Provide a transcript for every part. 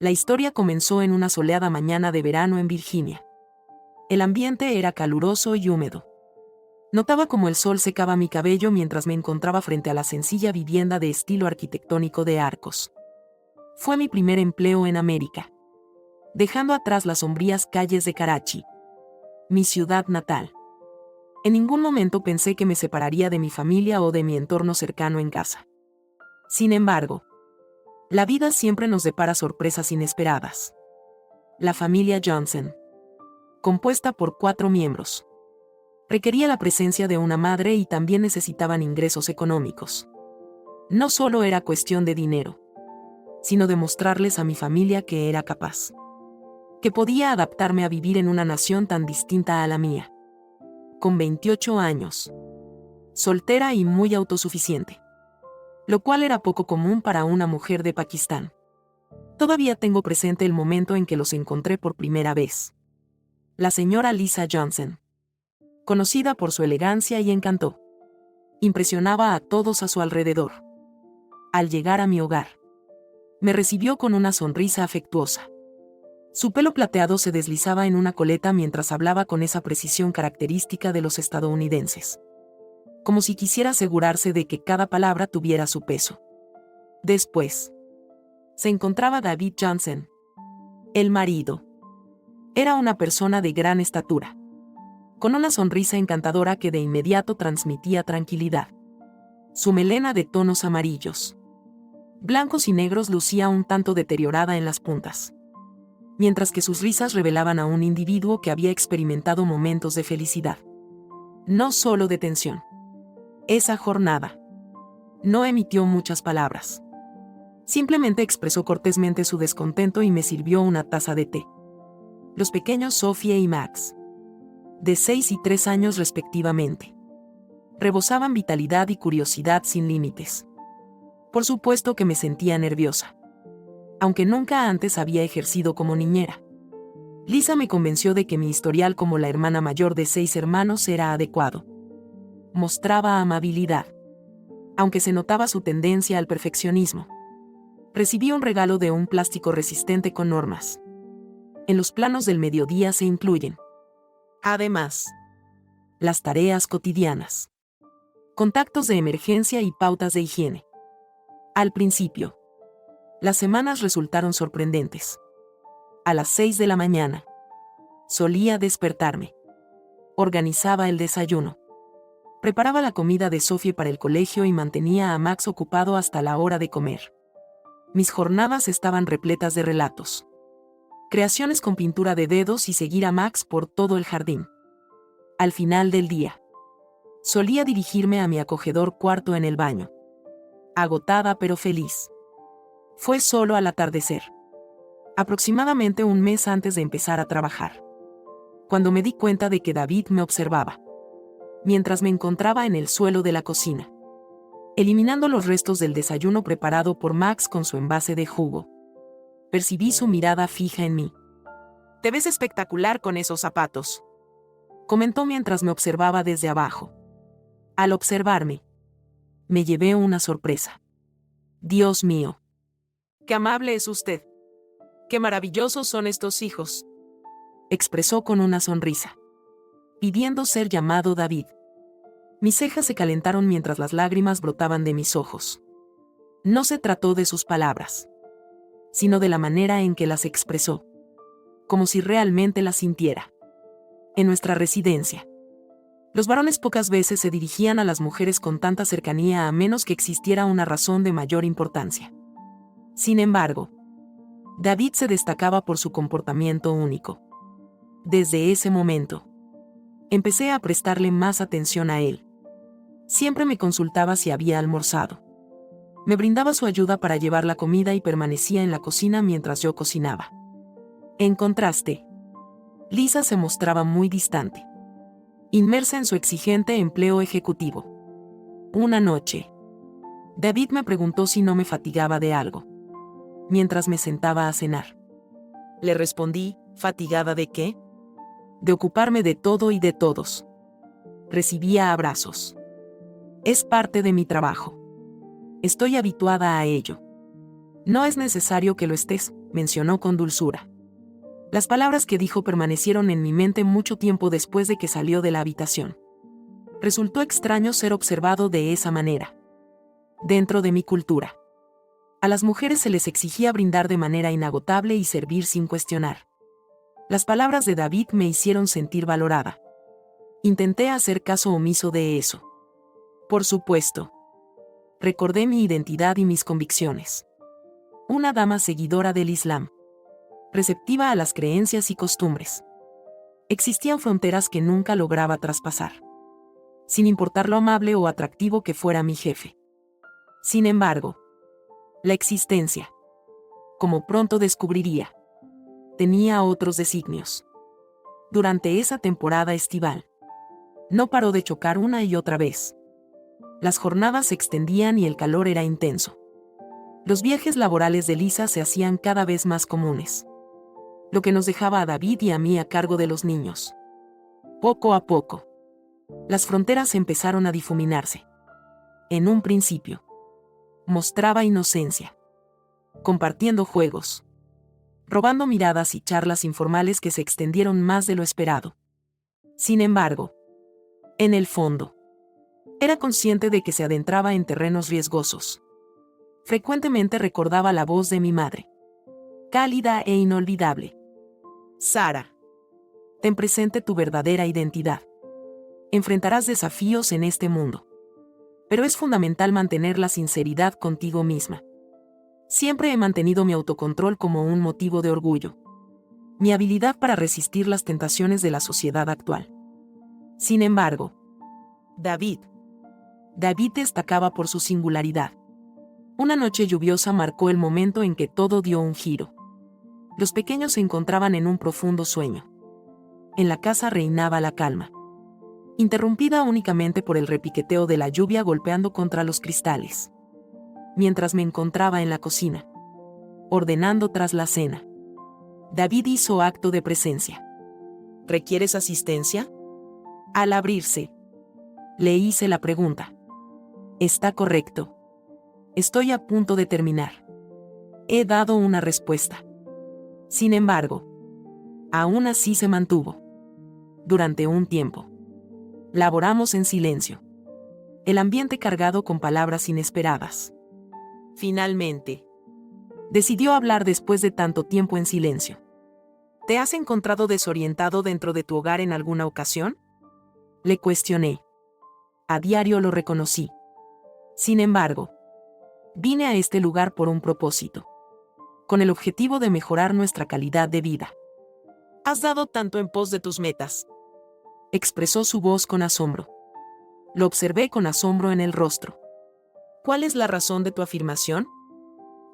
La historia comenzó en una soleada mañana de verano en Virginia. El ambiente era caluroso y húmedo. Notaba cómo el sol secaba mi cabello mientras me encontraba frente a la sencilla vivienda de estilo arquitectónico de Arcos. Fue mi primer empleo en América, dejando atrás las sombrías calles de Karachi, mi ciudad natal. En ningún momento pensé que me separaría de mi familia o de mi entorno cercano en casa. Sin embargo, la vida siempre nos depara sorpresas inesperadas. La familia Johnson, compuesta por 4 miembros, requería la presencia de una madre y también necesitaban ingresos económicos. No solo era cuestión de dinero, sino de mostrarles a mi familia que era capaz, que podía adaptarme a vivir en una nación tan distinta a la mía. Con 28 años, soltera y muy autosuficiente, lo cual era poco común para una mujer de Pakistán. Todavía tengo presente el momento en que los encontré por primera vez. La señora Lisa Johnson, conocida por su elegancia y encanto, impresionaba a todos a su alrededor. Al llegar a mi hogar, me recibió con una sonrisa afectuosa. Su pelo plateado se deslizaba en una coleta mientras hablaba con esa precisión característica de los estadounidenses, como si quisiera asegurarse de que cada palabra tuviera su peso. Después, se encontraba David Johnson, el marido. Era una persona de gran estatura, con una sonrisa encantadora que de inmediato transmitía tranquilidad. Su melena de tonos amarillos, blancos y negros lucía un tanto deteriorada en las puntas, mientras que sus risas revelaban a un individuo que había experimentado momentos de felicidad, no solo de tensión. Esa jornada, no emitió muchas palabras. Simplemente expresó cortésmente su descontento y me sirvió una taza de té. Los pequeños Sophie y Max, de 6 y 3 años respectivamente, rebosaban vitalidad y curiosidad sin límites. Por supuesto que me sentía nerviosa, aunque nunca antes había ejercido como niñera. Lisa me convenció de que mi historial como la hermana mayor de 6 hermanos era adecuado. Mostraba amabilidad, aunque se notaba su tendencia al perfeccionismo. Recibí un regalo de un plástico resistente con normas. En los planos del mediodía se incluyen, además, las tareas cotidianas, contactos de emergencia y pautas de higiene. Al principio, las semanas resultaron sorprendentes. A las 6 de la mañana, solía despertarme. Organizaba el desayuno. Preparaba la comida de Sophie para el colegio y mantenía a Max ocupado hasta la hora de comer. Mis jornadas estaban repletas de relatos, creaciones con pintura de dedos y seguir a Max por todo el jardín. Al final del día, solía dirigirme a mi acogedor cuarto en el baño. Agotada pero feliz. Fue solo al atardecer, aproximadamente un mes antes de empezar a trabajar, cuando me di cuenta de que David me observaba, mientras me encontraba en el suelo de la cocina, eliminando los restos del desayuno preparado por Max con su envase de jugo. Percibí su mirada fija en mí. «Te ves espectacular con esos zapatos», comentó mientras me observaba desde abajo. Al observarme, me llevé una sorpresa. «Dios mío, qué amable es usted. Qué maravillosos son estos hijos», expresó con una sonrisa, pidiendo ser llamado David. Mis cejas se calentaron mientras las lágrimas brotaban de mis ojos. No se trató de sus palabras, sino de la manera en que las expresó, como si realmente las sintiera. En nuestra residencia, los varones pocas veces se dirigían a las mujeres con tanta cercanía a menos que existiera una razón de mayor importancia. Sin embargo, David se destacaba por su comportamiento único. Desde ese momento, empecé a prestarle más atención a él. Siempre me consultaba si había almorzado. Me brindaba su ayuda para llevar la comida y permanecía en la cocina mientras yo cocinaba. En contraste, Lisa se mostraba muy distante, inmersa en su exigente empleo ejecutivo. Una noche, David me preguntó si no me fatigaba de algo, mientras me sentaba a cenar. Le respondí, ¿fatigada de qué? De ocuparme de todo y de todos. Recibía abrazos. Es parte de mi trabajo. Estoy habituada a ello. No es necesario que lo estés, mencionó con dulzura. Las palabras que dijo permanecieron en mi mente mucho tiempo después de que salió de la habitación. Resultó extraño ser observado de esa manera. Dentro de mi cultura, a las mujeres se les exigía brindar de manera inagotable y servir sin cuestionar. Las palabras de David me hicieron sentir valorada. Intenté hacer caso omiso de eso. Por supuesto. Recordé mi identidad y mis convicciones. Una dama seguidora del Islam, receptiva a las creencias y costumbres. Existían fronteras que nunca lograba traspasar, sin importar lo amable o atractivo que fuera mi jefe. Sin embargo, la existencia, como pronto descubriría, tenía otros designios. Durante esa temporada estival, no paró de chocar una y otra vez. Las jornadas se extendían y el calor era intenso. Los viajes laborales de Lisa se hacían cada vez más comunes, lo que nos dejaba a David y a mí a cargo de los niños. Poco a poco, las fronteras empezaron a difuminarse. En un principio, mostraba inocencia, compartiendo juegos, robando miradas y charlas informales que se extendieron más de lo esperado. Sin embargo, en el fondo, era consciente de que se adentraba en terrenos riesgosos. Frecuentemente recordaba la voz de mi madre, cálida e inolvidable. Sara, ten presente tu verdadera identidad. Enfrentarás desafíos en este mundo, pero es fundamental mantener la sinceridad contigo misma. Siempre he mantenido mi autocontrol como un motivo de orgullo. Mi habilidad para resistir las tentaciones de la sociedad actual. Sin embargo, David destacaba por su singularidad. Una noche lluviosa marcó el momento en que todo dio un giro. Los pequeños se encontraban en un profundo sueño. En la casa reinaba la calma, interrumpida únicamente por el repiqueteo de la lluvia golpeando contra los cristales. Mientras me encontraba en la cocina, ordenando tras la cena, David hizo acto de presencia. ¿Requieres asistencia? Al abrirse, le hice la pregunta. Está correcto. Estoy a punto de terminar. He dado una respuesta. Sin embargo, aún así se mantuvo. Durante un tiempo, laboramos en silencio, el ambiente cargado con palabras inesperadas. Finalmente, decidió hablar después de tanto tiempo en silencio. ¿Te has encontrado desorientado dentro de tu hogar en alguna ocasión? Le cuestioné. A diario lo reconocí. Sin embargo, vine a este lugar por un propósito, con el objetivo de mejorar nuestra calidad de vida. Has dado tanto en pos de tus metas, expresó su voz con asombro. Lo observé con asombro en el rostro. ¿Cuál es la razón de tu afirmación?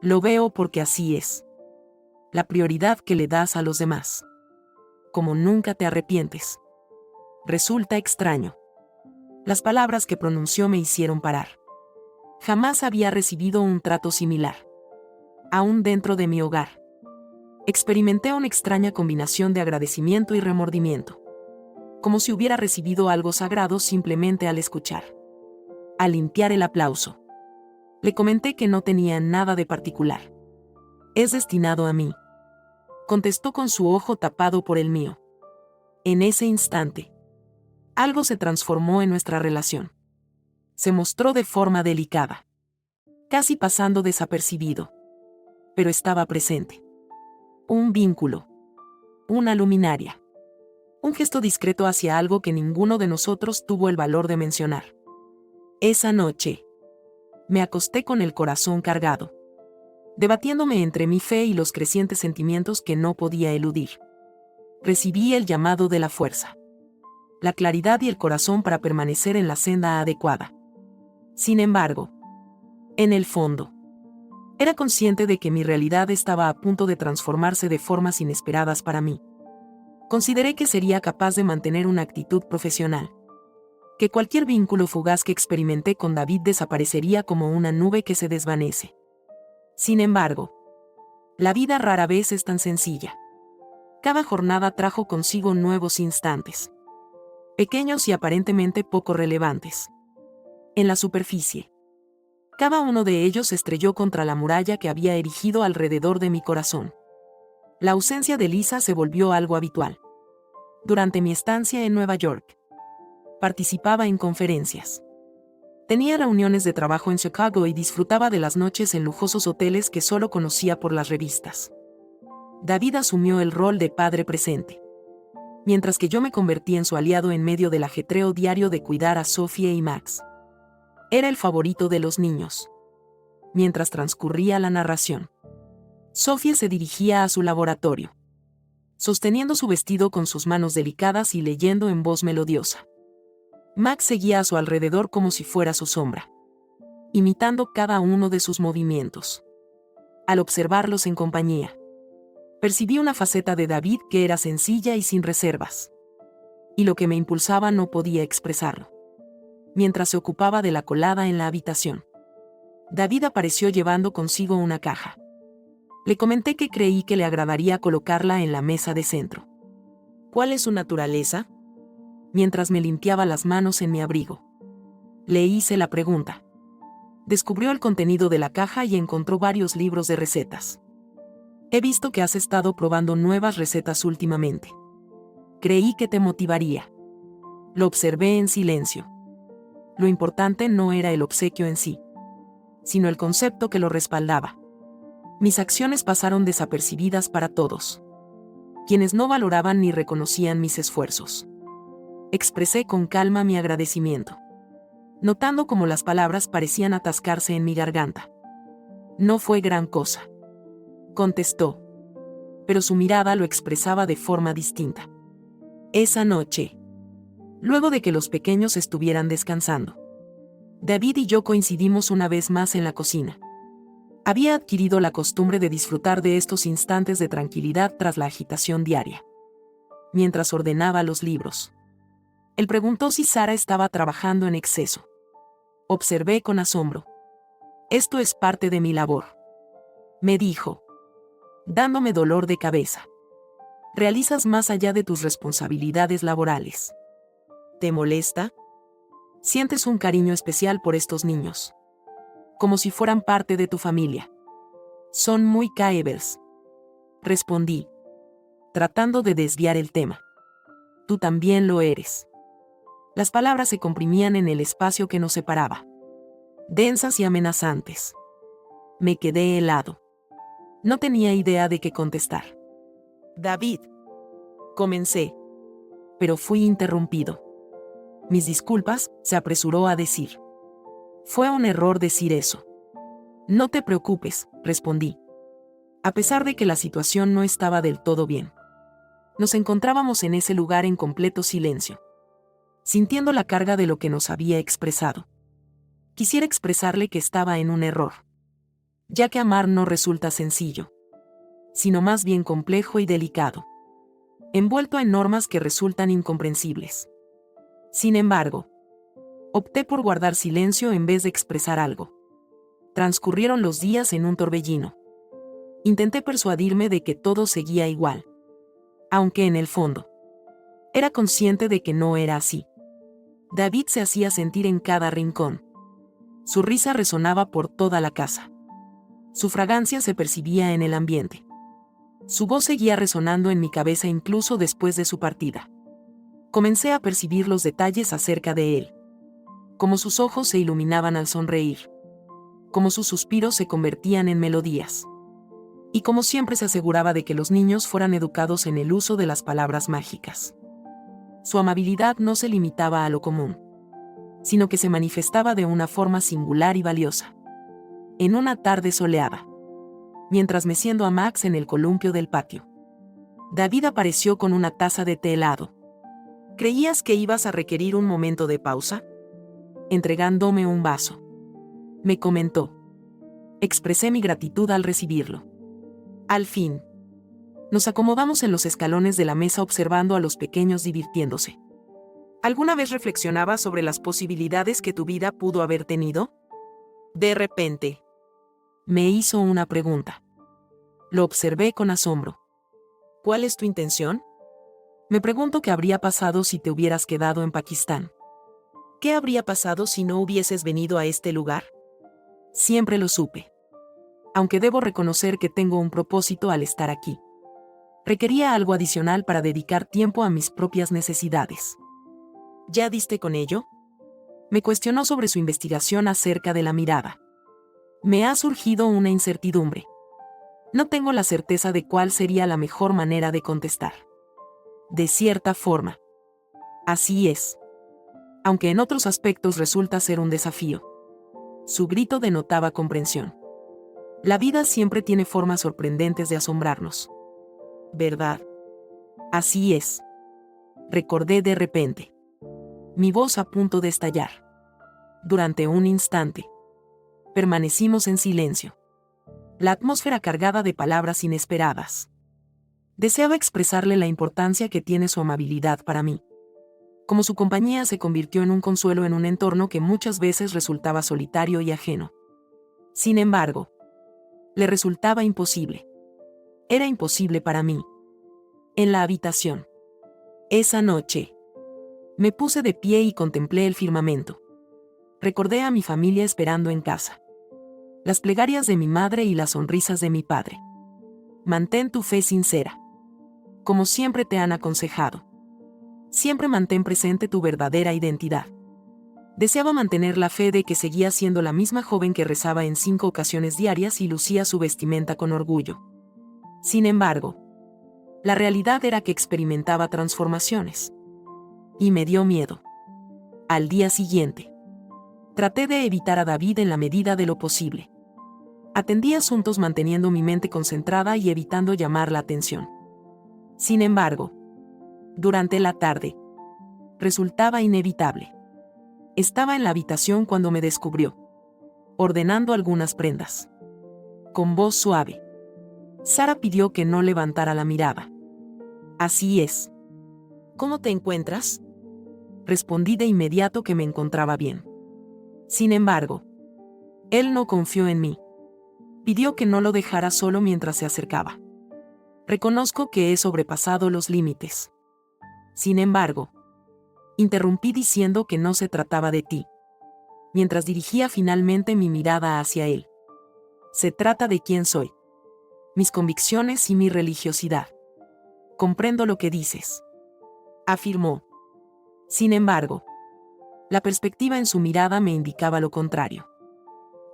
Lo veo porque así es. La prioridad que le das a los demás. Como nunca te arrepientes. Resulta extraño. Las palabras que pronunció me hicieron parar. Jamás había recibido un trato similar. Aún dentro de mi hogar, experimenté una extraña combinación de agradecimiento y remordimiento. Como si hubiera recibido algo sagrado simplemente al escuchar. Al limpiar el aplauso, le comenté que no tenía nada de particular. Es destinado a mí, contestó con su ojo tapado por el mío. En ese instante, algo se transformó en nuestra relación. Se mostró de forma delicada, casi pasando desapercibido. Pero estaba presente. Un vínculo. Una luminaria. Un gesto discreto hacia algo que ninguno de nosotros tuvo el valor de mencionar. Esa noche, me acosté con el corazón cargado, debatiéndome entre mi fe y los crecientes sentimientos que no podía eludir. Recibí el llamado de la fuerza, la claridad y el corazón para permanecer en la senda adecuada. Sin embargo, en el fondo, era consciente de que mi realidad estaba a punto de transformarse de formas inesperadas para mí. Consideré que sería capaz de mantener una actitud profesional, que cualquier vínculo fugaz que experimenté con David desaparecería como una nube que se desvanece. Sin embargo, la vida rara vez es tan sencilla. Cada jornada trajo consigo nuevos instantes, pequeños y aparentemente poco relevantes. En la superficie, Cada uno de ellos se estrelló contra la muralla que había erigido alrededor de mi corazón. La ausencia de Lisa se volvió algo habitual. Durante mi estancia en Nueva York, participaba en conferencias. Tenía reuniones de trabajo en Chicago y disfrutaba de las noches en lujosos hoteles que solo conocía por las revistas. David asumió el rol de padre presente, mientras que yo me convertí en su aliado en medio del ajetreo diario de cuidar a Sophie y Max. Era el favorito de los niños. Mientras transcurría la narración, Sophie se dirigía a su laboratorio, sosteniendo su vestido con sus manos delicadas y leyendo en voz melodiosa. Max seguía a su alrededor como si fuera su sombra, imitando cada uno de sus movimientos. Al observarlos en compañía, percibí una faceta de David que era sencilla y sin reservas. Y lo que me impulsaba no podía expresarlo. Mientras se ocupaba de la colada en la habitación, David apareció llevando consigo una caja. Le comenté que creí que le agradaría colocarla en la mesa de centro. ¿Cuál es su naturaleza? Mientras me limpiaba las manos en mi abrigo, le hice la pregunta. Descubrió el contenido de la caja y encontró varios libros de recetas. He visto que has estado probando nuevas recetas últimamente. Creí que te motivaría. Lo observé en silencio. Lo importante no era el obsequio en sí, sino el concepto que lo respaldaba. Mis acciones pasaron desapercibidas para todos, quienes no valoraban ni reconocían mis esfuerzos. Expresé con calma mi agradecimiento, notando cómo las palabras parecían atascarse en mi garganta. No fue gran cosa, contestó, pero su mirada lo expresaba de forma distinta. Esa noche, luego de que los pequeños estuvieran descansando, David y yo coincidimos una vez más en la cocina. Había adquirido la costumbre de disfrutar de estos instantes de tranquilidad tras la agitación diaria. Mientras ordenaba los libros, él preguntó si Sara estaba trabajando en exceso. Observé con asombro. Esto es parte de mi labor, me dijo, dándome dolor de cabeza. Realizas más allá de tus responsabilidades laborales. ¿Te molesta? Sientes un cariño especial por estos niños, como si fueran parte de tu familia. Son muy caebers, respondí, tratando de desviar el tema. Tú también lo eres. Las palabras se comprimían en el espacio que nos separaba, densas y amenazantes. Me quedé helado. No tenía idea de qué contestar. David, comencé, pero fui interrumpido. Mis disculpas, se apresuró a decir. Fue un error decir eso. No te preocupes, respondí. A pesar de que la situación no estaba del todo bien, nos encontrábamos en ese lugar en completo silencio, sintiendo la carga de lo que nos había expresado. Quisiera expresarle que estaba en un error, ya que amar no resulta sencillo, sino más bien complejo y delicado, envuelto en normas que resultan incomprensibles. Sin embargo, opté por guardar silencio en vez de expresar algo. Transcurrieron los días en un torbellino. Intenté persuadirme de que todo seguía igual, aunque en el fondo era consciente de que no era así. David se hacía sentir en cada rincón. Su risa resonaba por toda la casa. Su fragancia se percibía en el ambiente. Su voz seguía resonando en mi cabeza incluso después de su partida. Comencé a percibir los detalles acerca de él. Como sus ojos se iluminaban al sonreír. Como sus suspiros se convertían en melodías. Y como siempre se aseguraba de que los niños fueran educados en el uso de las palabras mágicas. Su amabilidad no se limitaba a lo común, sino que se manifestaba de una forma singular y valiosa. En una tarde soleada, mientras meciendo a Max en el columpio del patio, David apareció con una taza de té helado. ¿Creías que ibas a requerir un momento de pausa? Entregándome un vaso, me comentó. Expresé mi gratitud al recibirlo. Al fin, nos acomodamos en los escalones de la mesa observando a los pequeños divirtiéndose. ¿Alguna vez reflexionabas sobre las posibilidades que tu vida pudo haber tenido? De repente, me hizo una pregunta. Lo observé con asombro. ¿Cuál es tu intención? Me pregunto qué habría pasado si te hubieras quedado en Pakistán. ¿Qué habría pasado si no hubieses venido a este lugar? Siempre lo supe. Aunque debo reconocer que tengo un propósito al estar aquí. Requería algo adicional para dedicar tiempo a mis propias necesidades. ¿Ya diste con ello? Me cuestionó sobre su investigación acerca de la mirada. Me ha surgido una incertidumbre. No tengo la certeza de cuál sería la mejor manera de contestar. De cierta forma. Así es. Aunque en otros aspectos resulta ser un desafío. Su grito denotaba comprensión. La vida siempre tiene formas sorprendentes de asombrarnos. ¿Verdad? Así es. Recordé de repente. Mi voz a punto de estallar. Durante un instante. Permanecimos en silencio. La atmósfera cargada de palabras inesperadas. Deseaba expresarle la importancia que tiene su amabilidad para mí. Como su compañía se convirtió en un consuelo en un entorno que muchas veces resultaba solitario y ajeno. Sin embargo, le resultaba imposible. Era imposible para mí. En la habitación. Esa noche. Me puse de pie y contemplé el firmamento. Recordé a mi familia esperando en casa. Las plegarias de mi madre y las sonrisas de mi padre. Mantén tu fe sincera. Como siempre te han aconsejado. Siempre mantén presente tu verdadera identidad. Deseaba mantener la fe de que seguía siendo la misma joven que rezaba en 5 ocasiones diarias y lucía su vestimenta con orgullo. Sin embargo, la realidad era que experimentaba transformaciones. Y me dio miedo. Al día siguiente, traté de evitar a David en la medida de lo posible. Atendí asuntos manteniendo mi mente concentrada y evitando llamar la atención. Sin embargo, durante la tarde, resultaba inevitable. Estaba en la habitación cuando me descubrió, ordenando algunas prendas. Con voz suave, Sara pidió que no levantara la mirada. Así es. ¿Cómo te encuentras? Respondí de inmediato que me encontraba bien. Sin embargo, él no confió en mí. Pidió que no lo dejara solo mientras se acercaba. Reconozco que he sobrepasado los límites. Sin embargo, interrumpí diciendo que no se trataba de ti. Mientras dirigía finalmente mi mirada hacia él. Se trata de quién soy. Mis convicciones y mi religiosidad. Comprendo lo que dices. Afirmó. Sin embargo, la perspectiva en su mirada me indicaba lo contrario.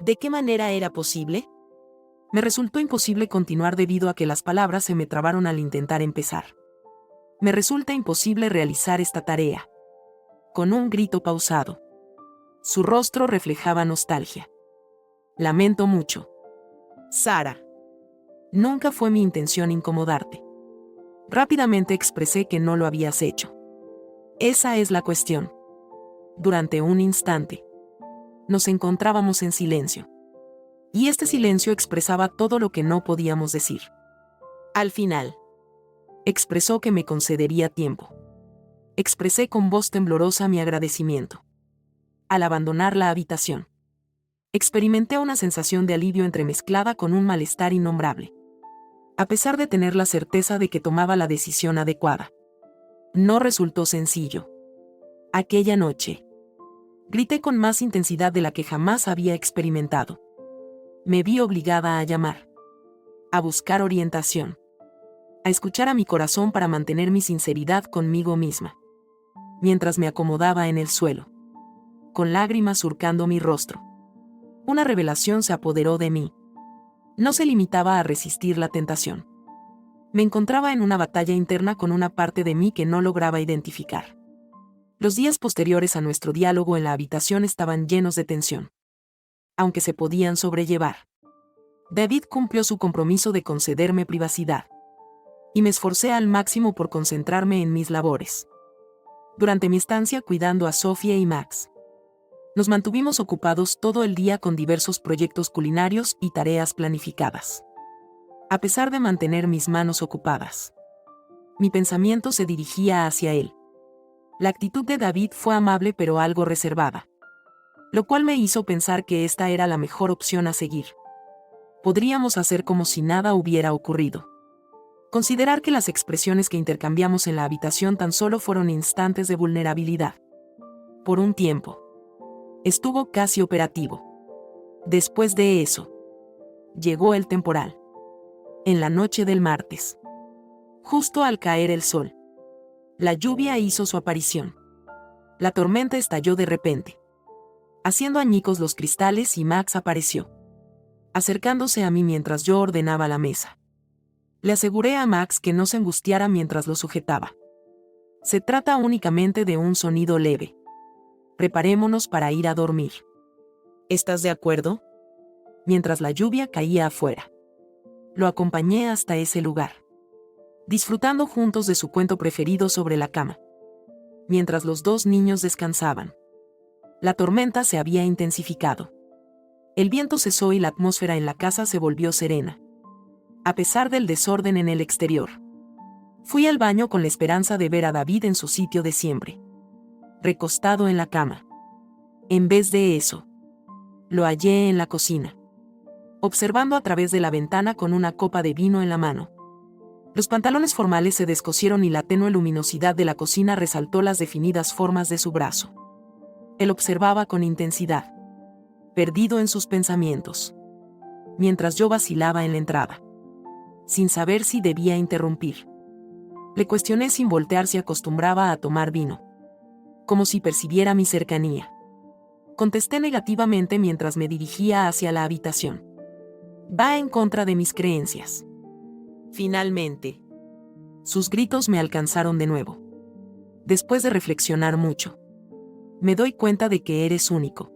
¿De qué manera era posible? Me resultó imposible continuar debido a que las palabras se me trabaron al intentar empezar. Me resulta imposible realizar esta tarea. Con un grito pausado. Su rostro reflejaba nostalgia. Lamento mucho. Sara. Nunca fue mi intención incomodarte. Rápidamente expresé que no lo habías hecho. Esa es la cuestión. Durante un instante, nos encontrábamos en silencio. Y este silencio expresaba todo lo que no podíamos decir. Al final, expresó que me concedería tiempo. Expresé con voz temblorosa mi agradecimiento. Al abandonar la habitación, experimenté una sensación de alivio entremezclada con un malestar innombrable. A pesar de tener la certeza de que tomaba la decisión adecuada. No resultó sencillo. Aquella noche, grité con más intensidad de la que jamás había experimentado. Me vi obligada a llamar. A buscar orientación. A escuchar a mi corazón para mantener mi sinceridad conmigo misma. Mientras me acomodaba en el suelo. Con lágrimas surcando mi rostro. Una revelación se apoderó de mí. No se limitaba a resistir la tentación. Me encontraba en una batalla interna con una parte de mí que no lograba identificar. Los días posteriores a nuestro diálogo en la habitación estaban llenos de tensión. Aunque se podían sobrellevar. David cumplió su compromiso de concederme privacidad. Y me esforcé al máximo por concentrarme en mis labores. Durante mi estancia cuidando a Sofía y Max. Nos mantuvimos ocupados todo el día con diversos proyectos culinarios y tareas planificadas. A pesar de mantener mis manos ocupadas, mi pensamiento se dirigía hacia él. La actitud de David fue amable pero algo reservada. Lo cual me hizo pensar que esta era la mejor opción a seguir. Podríamos hacer como si nada hubiera ocurrido. Considerar que las expresiones que intercambiamos en la habitación tan solo fueron instantes de vulnerabilidad. Por un tiempo. Estuvo casi operativo. Después de eso, llegó el temporal. En la noche del martes, justo al caer el sol, la lluvia hizo su aparición. La tormenta estalló de repente, haciendo añicos los cristales, y Max apareció, acercándose a mí mientras yo ordenaba la mesa. Le aseguré a Max que no se angustiara mientras lo sujetaba. Se trata únicamente de un sonido leve. Preparémonos para ir a dormir. ¿Estás de acuerdo? Mientras la lluvia caía afuera, lo acompañé hasta ese lugar, disfrutando juntos de su cuento preferido sobre la cama, mientras los dos niños descansaban. La tormenta se había intensificado. El viento cesó y la atmósfera en la casa se volvió serena, a pesar del desorden en el exterior. Fui al baño con la esperanza de ver a David en su sitio de siempre, recostado en la cama. En vez de eso, lo hallé en la cocina, observando a través de la ventana con una copa de vino en la mano. Los pantalones formales se descosieron y la tenue luminosidad de la cocina resaltó las definidas formas de su brazo. Él observaba con intensidad, perdido en sus pensamientos, mientras yo vacilaba en la entrada, sin saber si debía interrumpir. Le cuestioné sin voltear si acostumbraba a tomar vino, como si percibiera mi cercanía. Contesté negativamente mientras me dirigía hacia la habitación. Va en contra de mis creencias. Finalmente, sus gritos me alcanzaron de nuevo. Después de reflexionar mucho, me doy cuenta de que eres único.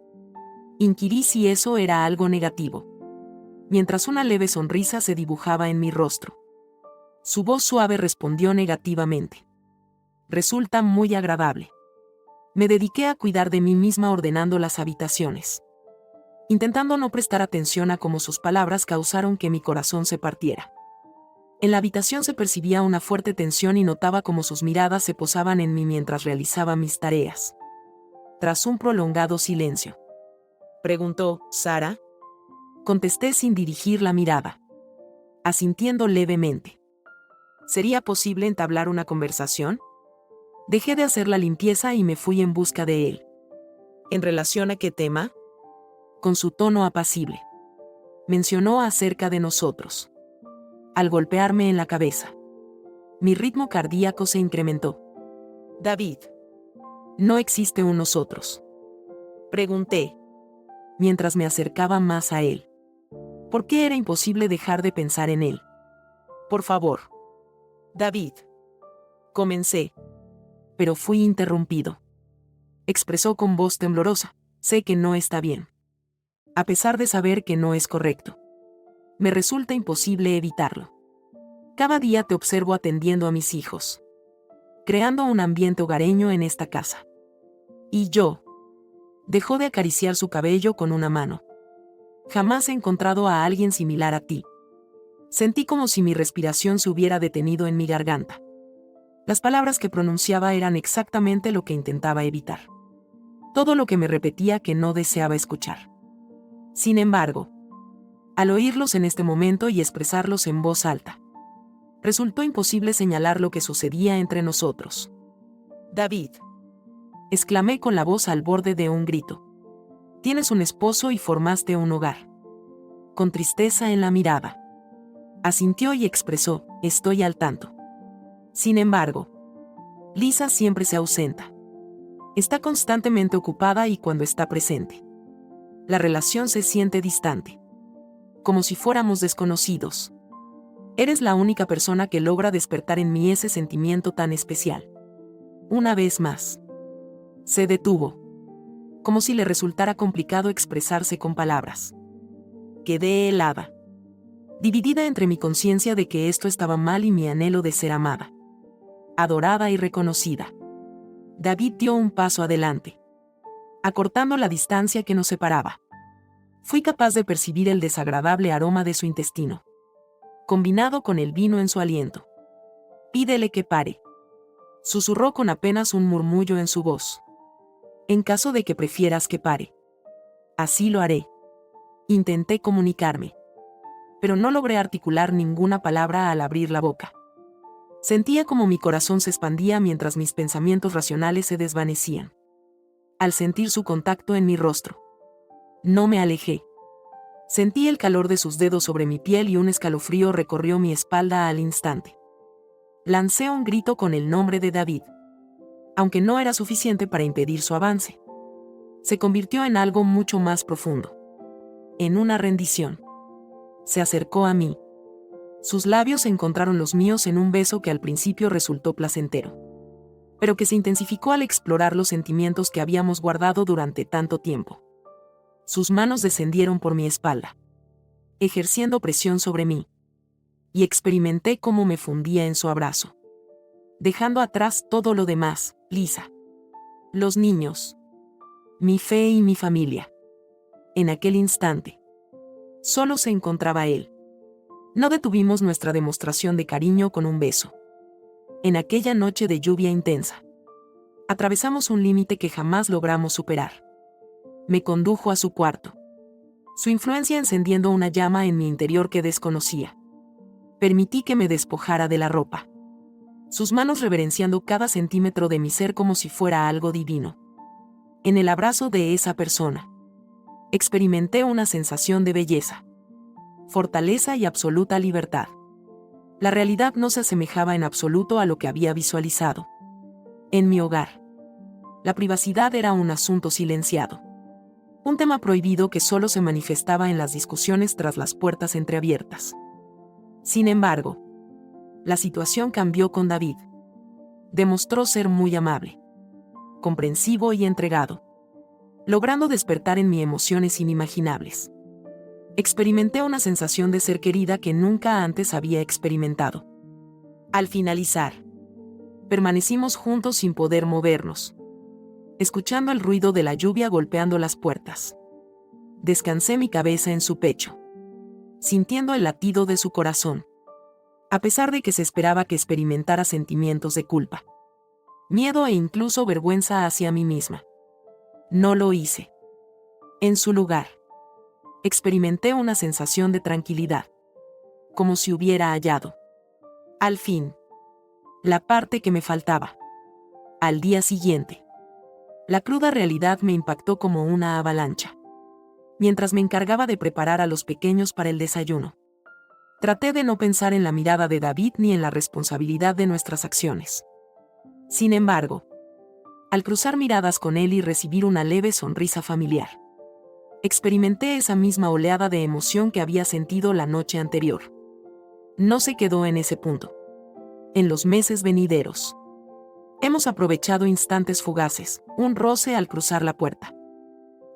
Inquirí si eso era algo negativo, mientras una leve sonrisa se dibujaba en mi rostro. Su voz suave respondió negativamente. Resulta muy agradable. Me dediqué a cuidar de mí misma ordenando las habitaciones, intentando no prestar atención a cómo sus palabras causaron que mi corazón se partiera. En la habitación se percibía una fuerte tensión y notaba cómo sus miradas se posaban en mí mientras realizaba mis tareas. Tras un prolongado silencio, preguntó, ¿Sara? Contesté sin dirigir la mirada, asintiendo levemente. ¿Sería posible entablar una conversación? Dejé de hacer la limpieza y me fui en busca de él. ¿En relación a qué tema? Con su tono apacible, mencionó acerca de nosotros. Al golpearme en la cabeza, mi ritmo cardíaco se incrementó. David, ¿no existe un nosotros?, pregunté, mientras me acercaba más a él. ¿Por qué era imposible dejar de pensar en él? Por favor, David, comencé, pero fui interrumpido. Expresó con voz temblorosa, sé que no está bien. A pesar de saber que no es correcto, me resulta imposible evitarlo. Cada día te observo atendiendo a mis hijos, creando un ambiente hogareño en esta casa. Y yo. Dejó de acariciar su cabello con una mano. Jamás he encontrado a alguien similar a ti. Sentí como si mi respiración se hubiera detenido en mi garganta. Las palabras que pronunciaba eran exactamente lo que intentaba evitar. Todo lo que me repetía que no deseaba escuchar. Sin embargo, al oírlos en este momento y expresarlos en voz alta, resultó imposible señalar lo que sucedía entre nosotros. David, exclamé con la voz al borde de un grito. Tienes un esposo y formaste un hogar. Con tristeza en la mirada, asintió y expresó, estoy al tanto. Sin embargo, Lisa siempre se ausenta. Está constantemente ocupada y cuando está presente, la relación se siente distante, como si fuéramos desconocidos. Eres la única persona que logra despertar en mí ese sentimiento tan especial. Una vez más, se detuvo, como si le resultara complicado expresarse con palabras. Quedé helada, dividida entre mi conciencia de que esto estaba mal y mi anhelo de ser amada, adorada y reconocida. David dio un paso adelante, acortando la distancia que nos separaba. Fui capaz de percibir el desagradable aroma de su intestino, combinado con el vino en su aliento. Pídele que pare, susurró con apenas un murmullo en su voz. En caso de que prefieras que pare. Así lo haré. Intenté comunicarme, pero no logré articular ninguna palabra al abrir la boca. Sentía como mi corazón se expandía mientras mis pensamientos racionales se desvanecían. Al sentir su contacto en mi rostro, no me alejé. Sentí el calor de sus dedos sobre mi piel y un escalofrío recorrió mi espalda al instante. Lancé un grito con el nombre de David. Aunque no era suficiente para impedir su avance. Se convirtió en algo mucho más profundo. En una rendición. Se acercó a mí. Sus labios encontraron los míos en un beso que al principio resultó placentero, pero que se intensificó al explorar los sentimientos que habíamos guardado durante tanto tiempo. Sus manos descendieron por mi espalda, ejerciendo presión sobre mí, y experimenté cómo me fundía en su abrazo, dejando atrás todo lo demás, Lisa. Los niños, mi fe y mi familia. En aquel instante, solo se encontraba él. No detuvimos nuestra demostración de cariño con un beso. En aquella noche de lluvia intensa, atravesamos un límite que jamás logramos superar. Me condujo a su cuarto, su influencia encendiendo una llama en mi interior que desconocía. Permití que me despojara de la ropa, sus manos reverenciando cada centímetro de mi ser como si fuera algo divino. En el abrazo de esa persona, experimenté una sensación de belleza, fortaleza y absoluta libertad. La realidad no se asemejaba en absoluto a lo que había visualizado. En mi hogar, la privacidad era un asunto silenciado. Un tema prohibido que solo se manifestaba en las discusiones tras las puertas entreabiertas. Sin embargo, la situación cambió con David. Demostró ser muy amable, comprensivo y entregado, logrando despertar en mí emociones inimaginables. Experimenté una sensación de ser querida que nunca antes había experimentado. Al finalizar, permanecimos juntos sin poder movernos, escuchando el ruido de la lluvia golpeando las puertas. Descansé mi cabeza en su pecho, sintiendo el latido de su corazón, a pesar de que se esperaba que experimentara sentimientos de culpa, miedo e incluso vergüenza hacia mí misma. No lo hice. En su lugar, experimenté una sensación de tranquilidad, como si hubiera hallado, al fin, la parte que me faltaba. Al día siguiente, la cruda realidad me impactó como una avalancha. Mientras me encargaba de preparar a los pequeños para el desayuno, traté de no pensar en la mirada de David ni en la responsabilidad de nuestras acciones. Sin embargo, al cruzar miradas con él y recibir una leve sonrisa familiar, experimenté esa misma oleada de emoción que había sentido la noche anterior. No se quedó en ese punto. En los meses venideros, hemos aprovechado instantes fugaces, un roce al cruzar la puerta,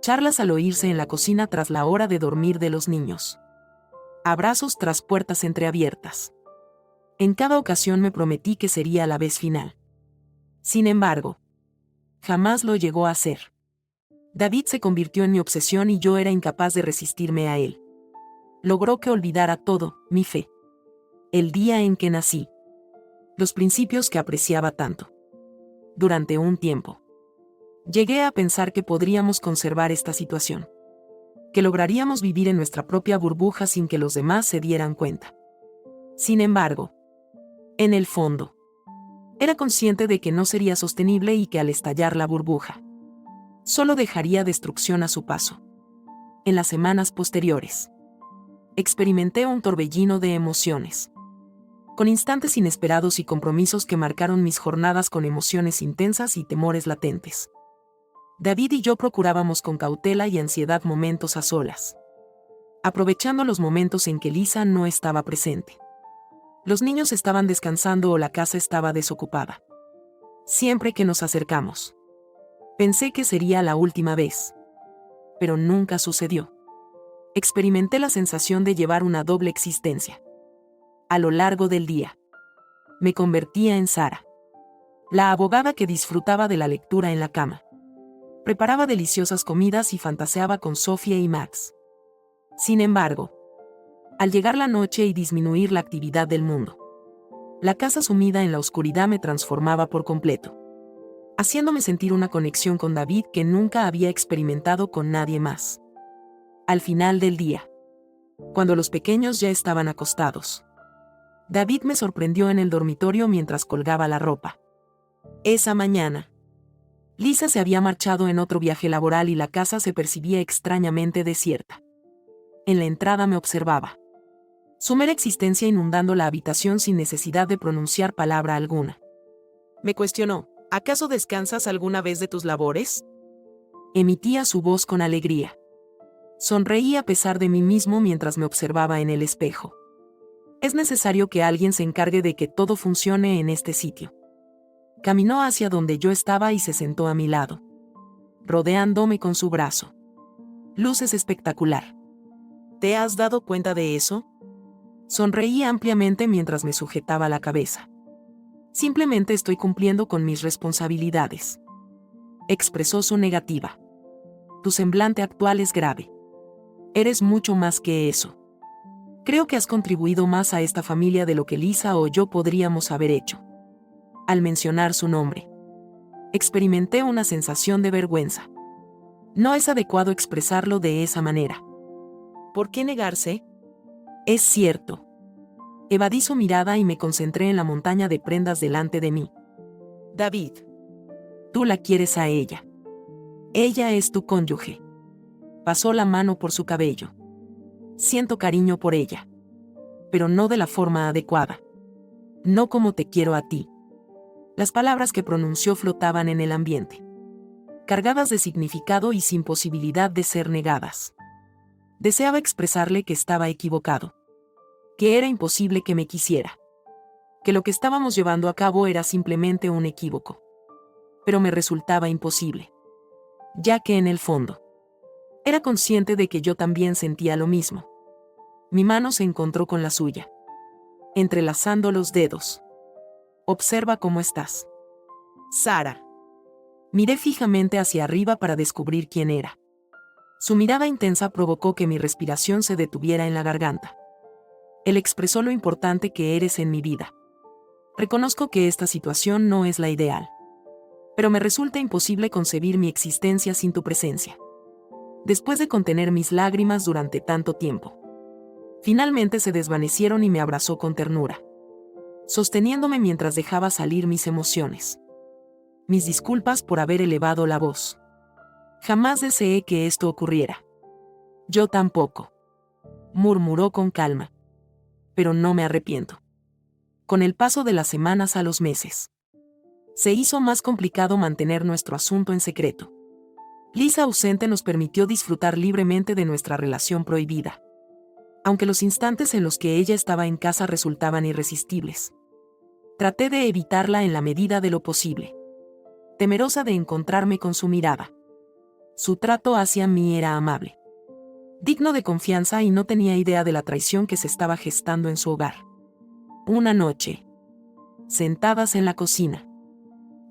charlas al oírse en la cocina tras la hora de dormir de los niños, abrazos tras puertas entreabiertas. En cada ocasión me prometí que sería la vez final. Sin embargo, jamás lo llegó a hacer. David se convirtió en mi obsesión y yo era incapaz de resistirme a él. Logró que olvidara todo, mi fe, el día en que nací, los principios que apreciaba tanto. Durante un tiempo, llegué a pensar que podríamos conservar esta situación, que lograríamos vivir en nuestra propia burbuja sin que los demás se dieran cuenta. Sin embargo, en el fondo, era consciente de que no sería sostenible y que al estallar la burbuja, solo dejaría destrucción a su paso. En las semanas posteriores, experimenté un torbellino de emociones, con instantes inesperados y compromisos que marcaron mis jornadas con emociones intensas y temores latentes. David y yo procurábamos con cautela y ansiedad momentos a solas, aprovechando los momentos en que Lisa no estaba presente. Los niños estaban descansando o la casa estaba desocupada. Siempre que nos acercamos, pensé que sería la última vez, pero nunca sucedió. Experimenté la sensación de llevar una doble existencia. A lo largo del día, me convertía en Sara, la abogada que disfrutaba de la lectura en la cama. Preparaba deliciosas comidas y fantaseaba con Sofía y Max. Sin embargo, al llegar la noche y disminuir la actividad del mundo, la casa sumida en la oscuridad me transformaba por completo, haciéndome sentir una conexión con David que nunca había experimentado con nadie más. Al final del día, cuando los pequeños ya estaban acostados, David me sorprendió en el dormitorio mientras colgaba la ropa. Esa mañana, Lisa se había marchado en otro viaje laboral y la casa se percibía extrañamente desierta. En la entrada me observaba. Su mera existencia inundando la habitación sin necesidad de pronunciar palabra alguna. Me cuestionó, ¿acaso descansas alguna vez de tus labores? Emitía su voz con alegría. Sonreí a pesar de mí mismo mientras me observaba en el espejo. Es necesario que alguien se encargue de que todo funcione en este sitio. Caminó hacia donde yo estaba y se sentó a mi lado, rodeándome con su brazo. Luces espectacular. ¿Te has dado cuenta de eso? Sonreí ampliamente mientras me sujetaba la cabeza. Simplemente estoy cumpliendo con mis responsabilidades. Expresó su negativa. Tu semblante actual es grave. Eres mucho más que eso. Creo que has contribuido más a esta familia de lo que Lisa o yo podríamos haber hecho. Al mencionar su nombre, experimenté una sensación de vergüenza. No es adecuado expresarlo de esa manera. ¿Por qué negarse? Es cierto. Evadí su mirada y me concentré en la montaña de prendas delante de mí. David, tú la quieres a ella. Ella es tu cónyuge. Pasó la mano por su cabello. Siento cariño por ella. Pero no de la forma adecuada. No como te quiero a ti. Las palabras que pronunció flotaban en el ambiente, cargadas de significado y sin posibilidad de ser negadas. Deseaba expresarle que estaba equivocado, que era imposible que me quisiera, que lo que estábamos llevando a cabo era simplemente un equívoco. Pero me resultaba imposible, ya que en el fondo, era consciente de que yo también sentía lo mismo. Mi mano se encontró con la suya, entrelazando los dedos. Observa cómo estás. Sara. Miré fijamente hacia arriba para descubrir quién era. Su mirada intensa provocó que mi respiración se detuviera en la garganta. Él expresó lo importante que eres en mi vida. Reconozco que esta situación no es la ideal. Pero me resulta imposible concebir mi existencia sin tu presencia. Después de contener mis lágrimas durante tanto tiempo, finalmente se desvanecieron y me abrazó con ternura, sosteniéndome mientras dejaba salir mis emociones. Mis disculpas por haber elevado la voz. Jamás deseé que esto ocurriera. Yo tampoco. Murmuró con calma. Pero no me arrepiento. Con el paso de las semanas a los meses, se hizo más complicado mantener nuestro asunto en secreto. Lisa ausente nos permitió disfrutar libremente de nuestra relación prohibida, aunque los instantes en los que ella estaba en casa resultaban irresistibles. Traté de evitarla en la medida de lo posible, temerosa de encontrarme con su mirada. Su trato hacia mí era amable, digno de confianza, y no tenía idea de la traición que se estaba gestando en su hogar. Una noche, sentadas en la cocina,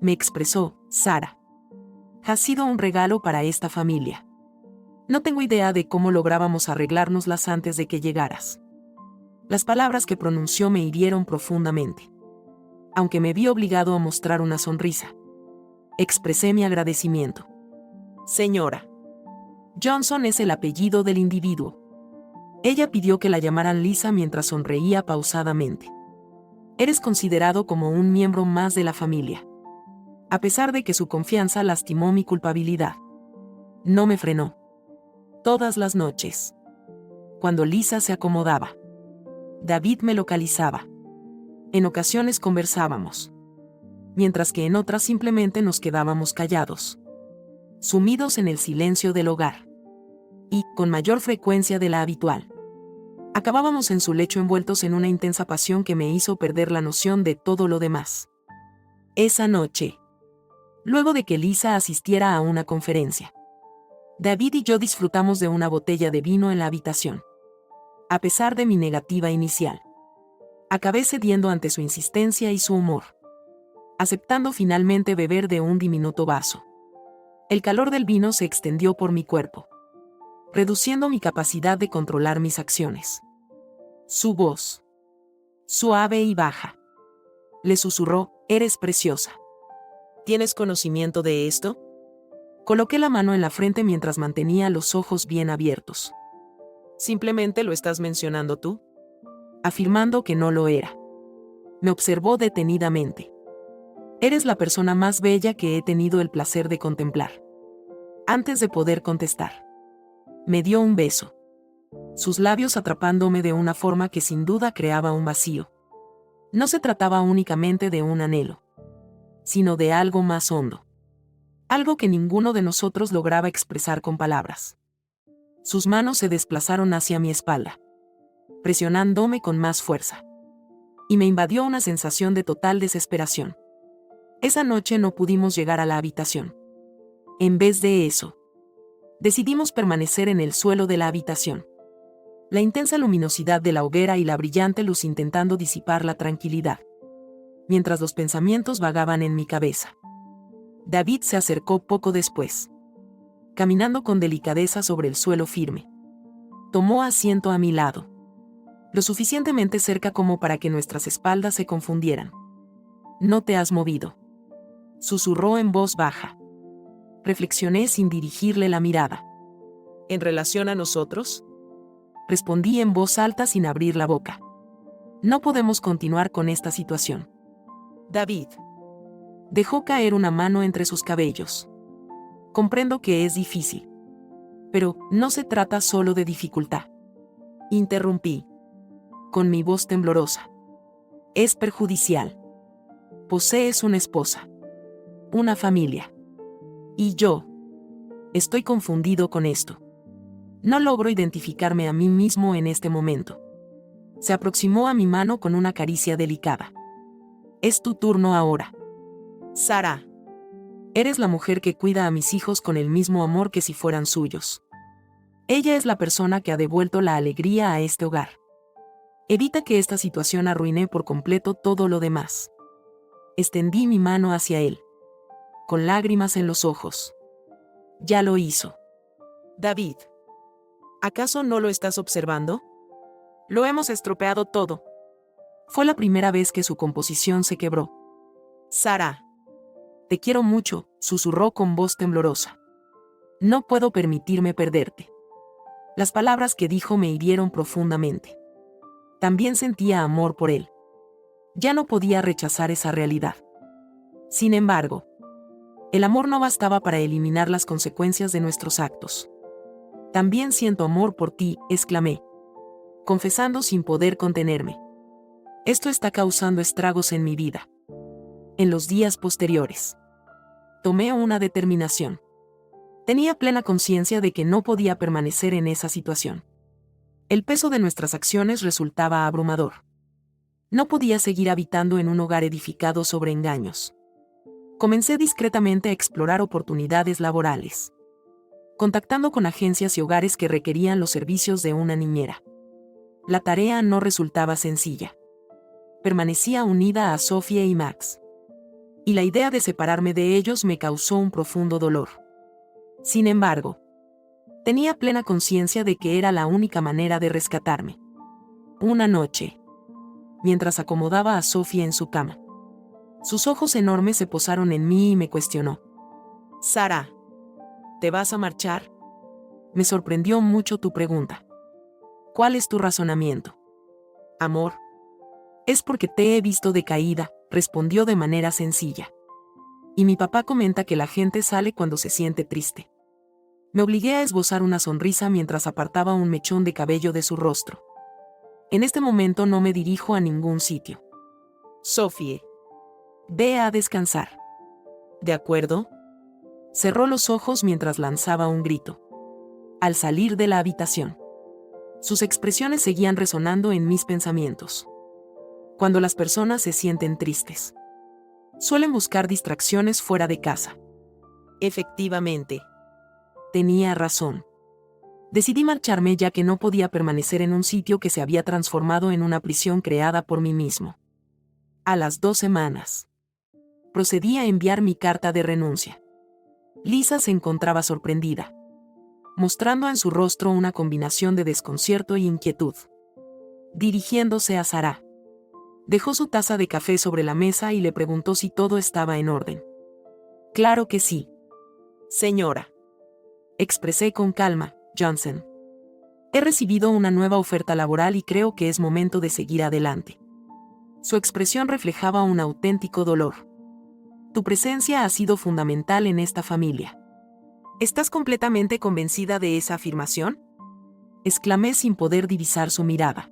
me expresó, Sara, has sido un regalo para esta familia. No tengo idea de cómo lográbamos arreglárnoslas antes de que llegaras. Las palabras que pronunció me hirieron profundamente. Aunque me vi obligado a mostrar una sonrisa, expresé mi agradecimiento. Señora. Johnson es el apellido del individuo. Ella pidió que la llamaran Lisa mientras sonreía pausadamente. Eres considerado como un miembro más de la familia. A pesar de que su confianza lastimó mi culpabilidad, no me frenó. Todas las noches, cuando Lisa se acomodaba, David me localizaba. En ocasiones conversábamos, mientras que en otras simplemente nos quedábamos callados, sumidos en el silencio del hogar. Y, con mayor frecuencia de la habitual, acabábamos en su lecho envueltos en una intensa pasión que me hizo perder la noción de todo lo demás. Esa noche, luego de que Lisa asistiera a una conferencia, David y yo disfrutamos de una botella de vino en la habitación. A pesar de mi negativa inicial, acabé cediendo ante su insistencia y su humor, aceptando finalmente beber de un diminuto vaso. El calor del vino se extendió por mi cuerpo, reduciendo mi capacidad de controlar mis acciones. Su voz, suave y baja, le susurró, eres preciosa. ¿Tienes conocimiento de esto? Coloqué la mano en la frente mientras mantenía los ojos bien abiertos. ¿Simplemente lo estás mencionando tú? Afirmando que no lo era. Me observó detenidamente. Eres la persona más bella que he tenido el placer de contemplar. Antes de poder contestar, me dio un beso. sus labios atrapándome de una forma que sin duda creaba un vacío. No se trataba únicamente de un anhelo, sino de algo más hondo. Algo que ninguno de nosotros lograba expresar con palabras. Sus manos se desplazaron hacia mi espalda, presionándome con más fuerza. Y me invadió una sensación de total desesperación. Esa noche no pudimos llegar a la habitación. En vez de eso, decidimos permanecer en el suelo de la habitación. La intensa luminosidad de la hoguera y la brillante luz intentando disipar la tranquilidad, mientras los pensamientos vagaban en mi cabeza. David se acercó poco después, caminando con delicadeza sobre el suelo firme. Tomó asiento a mi lado, lo suficientemente cerca como para que nuestras espaldas se confundieran. «No te has movido», susurró en voz baja. Reflexioné sin dirigirle la mirada. «¿En relación a nosotros?», respondí en voz alta sin abrir la boca. «No podemos continuar con esta situación». David dejó caer una mano entre sus cabellos. «Comprendo que es difícil. Pero no se trata solo de dificultad», interrumpí, con mi voz temblorosa. «Es perjudicial. Posees una esposa, una familia. Y yo estoy confundido con esto. No logro identificarme a mí mismo en este momento». Se aproximó a mi mano con una caricia delicada. «Es tu turno ahora. Sara. Eres la mujer que cuida a mis hijos con el mismo amor que si fueran suyos. Ella es la persona que ha devuelto la alegría a este hogar. Evita que esta situación arruine por completo todo lo demás». Extendí mi mano hacia él, con lágrimas en los ojos. Ya lo hizo. «David, ¿acaso no lo estás observando? Lo hemos estropeado todo». Fue la primera vez que su composición se quebró. «Sara, te quiero mucho», susurró con voz temblorosa. «No puedo permitirme perderte». Las palabras que dijo me hirieron profundamente. También sentía amor por él. Ya no podía rechazar esa realidad. Sin embargo, el amor no bastaba para eliminar las consecuencias de nuestros actos. «También siento amor por ti», exclamé, confesando sin poder contenerme. «Esto está causando estragos en mi vida». En los días posteriores, tomé una determinación. Tenía plena conciencia de que no podía permanecer en esa situación. El peso de nuestras acciones resultaba abrumador. No podía seguir habitando en un hogar edificado sobre engaños. Comencé discretamente a explorar oportunidades laborales, contactando con agencias y hogares que requerían los servicios de una niñera. La tarea no resultaba sencilla. Permanecía unida a Sophie y Max, y la idea de separarme de ellos me causó un profundo dolor. Sin embargo, tenía plena conciencia de que era la única manera de rescatarme. Una noche, mientras acomodaba a Sophie en su cama, sus ojos enormes se posaron en mí y me cuestionó. «Sara, ¿te vas a marchar?». «Me sorprendió mucho tu pregunta. ¿Cuál es tu razonamiento?». «Amor». «Es porque te he visto decaída», respondió de manera sencilla. «Y mi papá comenta que la gente sale cuando se siente triste». Me obligué a esbozar una sonrisa mientras apartaba un mechón de cabello de su rostro. «En este momento no me dirijo a ningún sitio. Sophie, ve a descansar». «¿De acuerdo?». Cerró los ojos mientras lanzaba un grito. Al salir de la habitación, sus expresiones seguían resonando en mis pensamientos. Cuando las personas se sienten tristes, suelen buscar distracciones fuera de casa. Efectivamente, tenía razón. Decidí marcharme ya que no podía permanecer en un sitio que se había transformado en una prisión creada por mí mismo. A las 2 semanas, procedí a enviar mi carta de renuncia. Lisa se encontraba sorprendida, mostrando en su rostro una combinación de desconcierto y inquietud. Dirigiéndose a Sara, dejó su taza de café sobre la mesa y le preguntó si todo estaba en orden. «Claro que sí, señora», expresé con calma. «Johnson, he recibido una nueva oferta laboral y creo que es momento de seguir adelante». Su expresión reflejaba un auténtico dolor. «Tu presencia ha sido fundamental en esta familia». «¿Estás completamente convencida de esa afirmación?». exclamé sin poder divisar su mirada.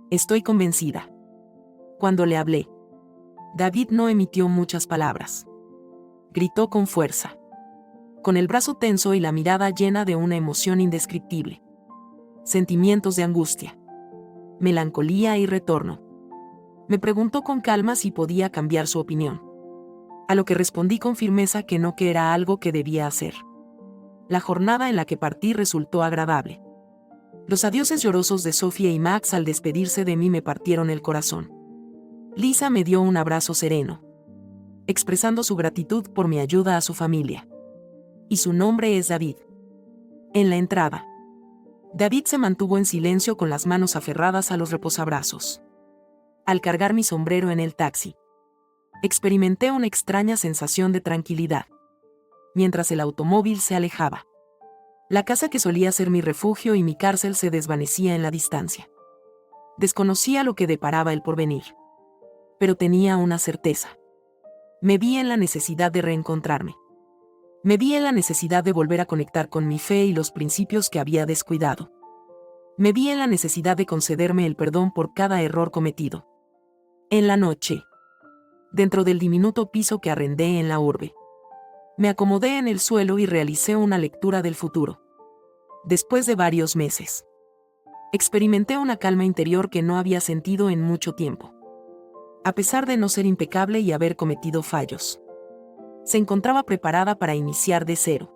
Estoy convencida. Cuando le hablé, David no emitió muchas palabras. Gritó con fuerza, con el brazo tenso y la mirada llena de una emoción indescriptible. Sentimientos de angustia, melancolía y retorno. Me preguntó con calma si podía cambiar su opinión. A lo que respondí con firmeza que no, que era algo que debía hacer. La jornada en la que partí resultó agradable. Los adioses llorosos de Sofía y Max al despedirse de mí me partieron el corazón. Lisa me dio un abrazo sereno, expresando su gratitud por mi ayuda a su familia. Y su nombre es David. En la entrada, David se mantuvo en silencio con las manos aferradas a los reposabrazos. Al cargar mi sombrero en el taxi, experimenté una extraña sensación de tranquilidad. Mientras el automóvil se alejaba, la casa que solía ser mi refugio y mi cárcel se desvanecía en la distancia. Desconocía lo que deparaba el porvenir, pero tenía una certeza. Me vi en la necesidad de reencontrarme. Me vi en la necesidad de volver a conectar con mi fe y los principios que había descuidado. Me vi en la necesidad de concederme el perdón por cada error cometido. En la noche, dentro del diminuto piso que arrendé en la urbe, me acomodé en el suelo y realicé una lectura del futuro. Después de varios meses, experimenté una calma interior que no había sentido en mucho tiempo. A pesar de no ser impecable y haber cometido fallos, se encontraba preparada para iniciar de cero.